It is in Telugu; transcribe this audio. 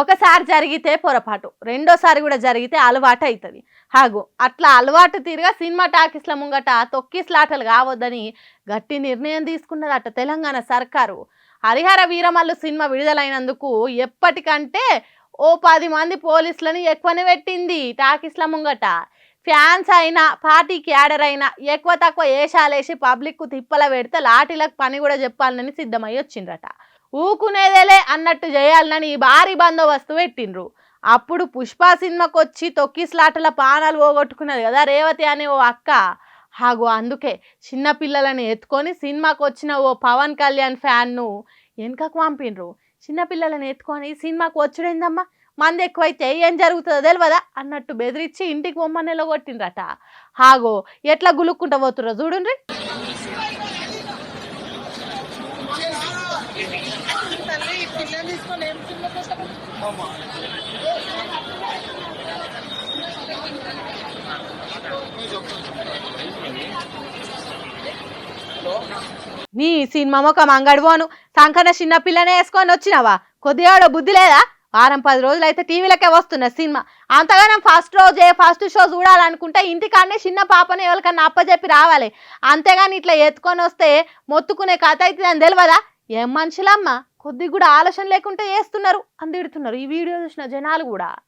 ఒకసారి జరిగితే పొరపాటు, రెండోసారి కూడా జరిగితే అలవాటు అవుతుంది. హాగు అట్లా అలవాటు తీరుగా సినిమా టాకీస్ల ముంగట తొక్కిస్లాటలు కావద్దని గట్టి నిర్ణయం తీసుకున్నదట తెలంగాణ సర్కారు. హరిహర వీరమల్లు సినిమా విడుదలైనందుకు ఎప్పటికంటే ఓ 10 మంది పోలీసులను ఎక్కువనే పెట్టింది టాకీస్ల ముంగట. ఫ్యాన్స్ అయినా పార్టీ క్యాడర్ అయినా ఎక్కువ తక్కువ ఏషాలేసి పబ్లిక్కు తిప్పల పెడితే లాఠీలకు పని కూడా చెప్పాలని సిద్ధమై వచ్చిండ్రట. ఊకునేదేలే అన్నట్టు చేయాలని భారీ బందోబస్తు పెట్టిండ్రు. అప్పుడు పుష్ప సినిమాకి వచ్చి తొక్కిస్లాటల పానాలు పోగొట్టుకున్నది కదా రేవతి అనే ఓ అక్క. హాగో అందుకే చిన్నపిల్లలని ఎత్తుకొని సినిమాకి వచ్చిన ఓ పవన్ కళ్యాణ్ ఫ్యాన్ను వెనుకకు పంపిండ్రు. చిన్నపిల్లలని ఎత్తుకొని సినిమాకు వచ్చుడేందమ్మా, మంది ఎక్కువైతే ఏం జరుగుతుందో తెలియదా అన్నట్టు బెదిరించి ఇంటికి బొమ్మని నిలగొట్టిండ్రట. హాగో ఎట్లా గులుక్కుంటా పోతుర్రో చూడుండ్రి. నీ సినిమా మొక్క మంగడిపోను సంకన చిన్నపిల్లనే వేసుకొని వచ్చినావా? కొద్దిగా బుద్ధి లేదా? వారం 10 రోజులు అయితే టీవీలకే వస్తున్న సినిమా. అంతగానం ఫస్ట్ రోజే ఫస్ట్ షో చూడాలనుకుంటే ఇంటికాడనే చిన్న పాపని ఎవరికన్నా అప్పచెప్పి రావాలి. అంతేగాని ఇట్లా ఎత్తుకొని వస్తే మొత్తుకునే కథ అవుతుందని తెలియదా? ఏం మనుషులమ్మా, కొద్దిగా కూడా ఆలోచన లేకుంటే చేస్తున్నారు అని తిడుతున్నారు ఈ వీడియో చూసిన జనాలు కూడా.